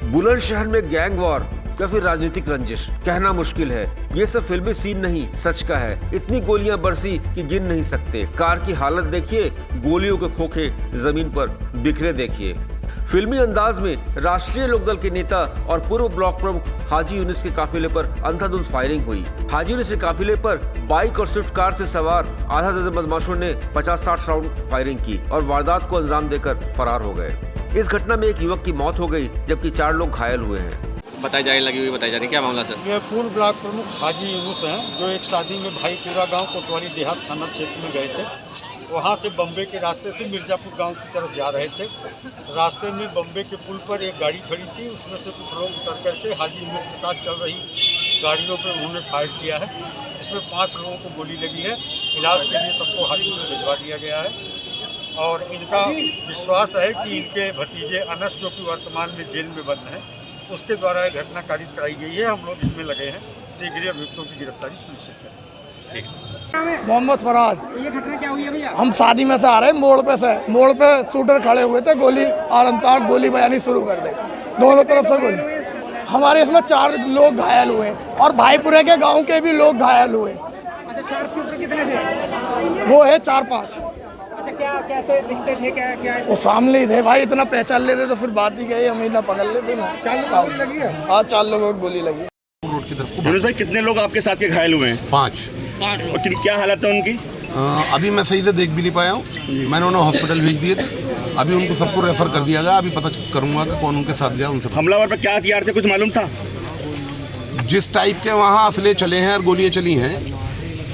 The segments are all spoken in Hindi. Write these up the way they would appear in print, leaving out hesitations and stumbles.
बुलंदशहर में गैंग वॉर या फिर राजनीतिक रंजिश, कहना मुश्किल है। ये सब फिल्मी सीन नहीं, सच का है। इतनी गोलियां बरसी कि गिन नहीं सकते। कार की हालत देखिए, गोलियों के खोखे जमीन पर बिखरे देखिए। फिल्मी अंदाज में राष्ट्रीय लोकदल के नेता और पूर्व ब्लॉक प्रमुख हाजी यूनिस के काफिले पर अंधाधुंध फायरिंग हुई। हाजी यूनिस के काफिले पर बाइक और स्विफ्ट कार से सवार आधा दर्जन बदमाशों ने 50-60 राउंड फायरिंग की और वारदात को अंजाम देकर फरार हो गए। इस घटना में एक युवक की मौत हो गई जबकि 4 लोग घायल हुए हैं। बताई जा रही क्या मामला सर? ये पूर्व ब्लॉक प्रमुख हाजी यूनुस हैं, जो एक शादी में भाईपुरा गांव कोतवाली देहात थाना क्षेत्र में गए थे। वहां से बम्बे के रास्ते से मिर्जापुर गांव की तरफ जा रहे थे। रास्ते में बम्बे के पुल पर एक गाड़ी खड़ी थी, उसमें से कुछ लोग उतर करके हाजी यूनुस के साथ चल रही गाड़ियों पर उन्होंने फायर किया है। इसमें 5 लोगों को गोली लगी है। इलाज के लिए सबको हाजी में भिजवा दिया गया है और इनका विश्वास है कि इनके भतीजे अनस, जो कि वर्तमान में जेल में बंद हैं, उसके द्वारा यह घटना कारित कराई गई है। हम लोग इसमें लगे हैं, शीघ्र अभियुक्तों की गिरफ्तारी सुनिश्चित करें। मोहम्मद फराज। ये घटना क्या हुई है भैया? हम शादी में से आ रहे, मोड़ पे शूटर खड़े हुए थे, गोली आरंतार गोली बयानी शुरू कर दे, दोनों तरफ से गोली। हमारे इसमें 4 लोग घायल हुए और भाईपुरे के गांव के भी लोग घायल हुए। अच्छा, शार्प शूटर कितने थे? वो है 4-5। अच्छा, क्या कैसे दिखते थे? क्या वो सामने ही थे भाई, इतना पहचान लेते तो फिर बात ही गई, हम इतना पकड़ लेते ना। 4 लोगों को गोली लगी है? हाँ, 4 लोगों को गोली लगी। रोड की तरफ यूनुस भाई, कितने लोग आपके साथ के घायल हुए हैं? 5। और क्या हालत है उनकी? अभी मैं सही से देख भी नहीं पाया हूँ। मैंने उन्हें हॉस्पिटल भेज दिए थे। अभी उनको सबको रेफर कर दिया गया। अभी पता करूंगा कि कौन उनके साथ गया। उनसे हमलावर पर क्या हथियार थे, कुछ मालूम था? जिस टाइप के वहाँ असले चले हैं और गोलियाँ चली हैं,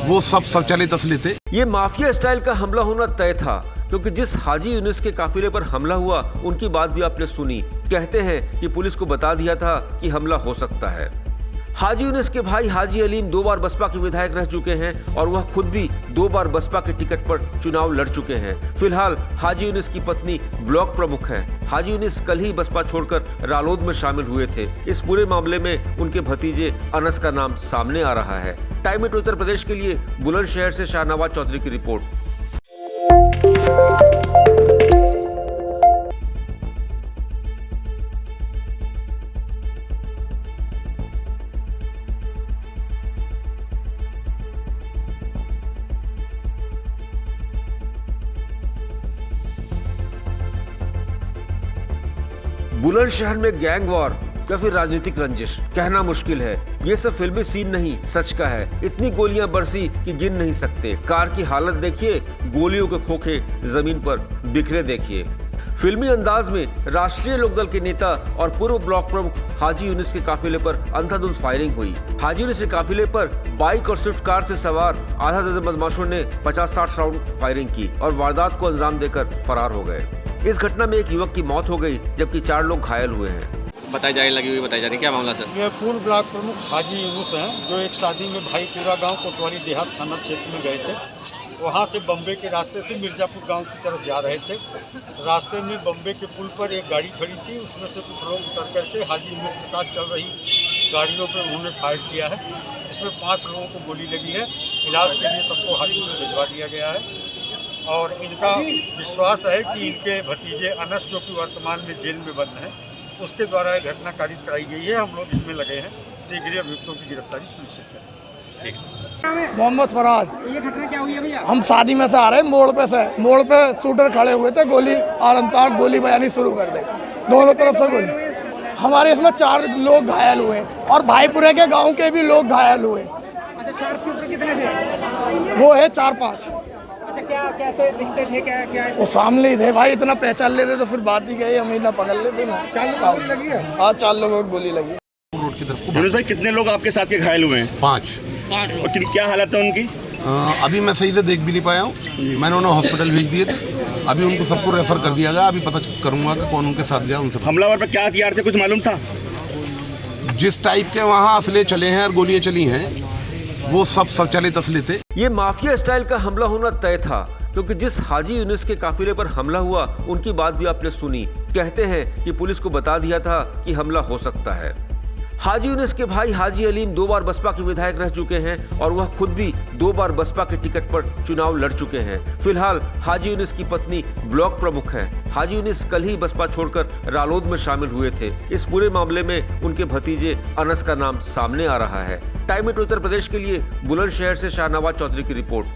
वो सब चलित असले थे। ये माफिया स्टाइल का हमला होना तय था, क्योंकि जिस हाजी यूनिस के काफिले पर हमला हुआ उनकी बात भी आपने सुनी। कहते हैं कि पुलिस को बता दिया था कि हमला हो सकता है। हाजी यूनिस के भाई हाजी अलीम 2 बार बसपा के विधायक रह चुके हैं और वह खुद भी 2 बार बसपा के टिकट पर चुनाव लड़ चुके हैं। फिलहाल हाजी यूनिस की पत्नी ब्लॉक प्रमुख है। हाजी यूनिस कल ही बसपा छोड़कर रालोद में शामिल हुए थे। इस पूरे मामले में उनके भतीजे अनस का नाम सामने आ रहा है। टाइम एट उत्तर प्रदेश के लिए बुलंदशहर से शाहनवाज चौधरी की रिपोर्ट। बुलंदशहर में गैंग वॉर या फिर राजनीतिक रंजिश, कहना मुश्किल है। ये सब फिल्मी सीन नहीं, सच का है। इतनी गोलियां बरसी कि गिन नहीं सकते। कार की हालत देखिए, गोलियों के खोखे जमीन पर बिखरे देखिए। फिल्मी अंदाज में राष्ट्रीय लोकदल के नेता और पूर्व ब्लॉक प्रमुख हाजी यूनिस के काफिले पर अंधाधुंध फायरिंग हुई। हाजी यूनिस के काफिले पर बाइक और स्विफ्ट कार से सवार आधा दर्जन बदमाशों ने 50-60 राउंड फायरिंग की और वारदात को अंजाम देकर फरार हो गए। इस घटना में एक युवक की मौत हो गई जबकि 4 लोग घायल हुए हैं। बताई जा रही क्या मामला सर? ये पूर्व ब्लॉक प्रमुख हाजी यूनुस हैं, जो एक शादी में भाईपुरा गांव कोतवाली देहात थाना क्षेत्र में गए थे। वहां से बम्बे के रास्ते से मिर्जापुर गांव की तरफ जा रहे थे। रास्ते में बम्बे के पुल पर एक गाड़ी खड़ी थी, उसमें से कुछ लोग उतर करके हाजी यूनुस के साथ चल रही गाड़ियों पर उन्होंने फायर किया है। इसमें 5 लोगों को गोली लगी है। इलाज के लिए सबको हाजी में भिजवा दिया गया है और इनका विश्वास है कि इनके भतीजे अनस, जो कि वर्तमान में जेल में बंद हैं, उसके द्वारा यह घटना कारित कराई गई है। हम लोग इसमें लगे हैं, शीघ्र अभियुक्तों की गिरफ्तारी सुनिश्चित करें। मोहम्मद फराज। ये घटना क्या हुई है भैया? हम शादी में से आ रहे, मोड़ पे शूटर खड़े हुए थे, गोली आरंतार गोली बयानी शुरू कर दे, दोनों तरफ से गोली। हमारे इसमें 4 लोग घायल हुए और भाईपुरे के गांव के भी लोग घायल हुए। अच्छा, शार्प शूटर कितने थे? वो है 4-5। अच्छा, क्या कैसे दिखते थे? क्या वो सामने ही थे भाई, इतना पहचान लेते तो फिर बात ही गई, हम इतना पकड़ लेते ना। 4 लोगों को गोली लगी है? हाँ, 4 लोगों को गोली लगी। रोड की तरफ यूनुस भाई, कितने लोग आपके साथ के घायल हुए हैं? 5। और क्या हालत है उनकी? अभी मैं सही से देख भी नहीं पाया हूँ। मैंने उन्हें हॉस्पिटल भेज दिए थे। अभी उनको सबको रेफर कर दिया गया। अभी पता करूंगा कि कौन उनके साथ गया। उनसे हमलावर पर क्या हथियार थे, कुछ मालूम था? जिस टाइप के वहाँ असले चले हैं और गोलियाँ चली हैं, वो सब चलित असले थे। ये माफिया स्टाइल का हमला होना तय था, क्योंकि जिस हाजी यूनिस के काफिले पर हमला हुआ उनकी बात भी आपने सुनी। कहते हैं कि पुलिस को बता दिया था कि हमला हो सकता है। हाजी यूनिस के भाई हाजी अलीम 2 बार बसपा के विधायक रह चुके हैं और वह खुद भी 2 बार बसपा के टिकट पर चुनाव लड़ चुके हैं। फिलहाल हाजी यूनिस की पत्नी ब्लॉक प्रमुख है। हाजी यूनिस कल ही बसपा छोड़कर रालोद में शामिल हुए थे। इस पूरे मामले में उनके भतीजे अनस का नाम सामने आ रहा है। टाइम 8 उत्तर प्रदेश के लिए बुलंदशहर से शाहनवाज चौधरी की रिपोर्ट।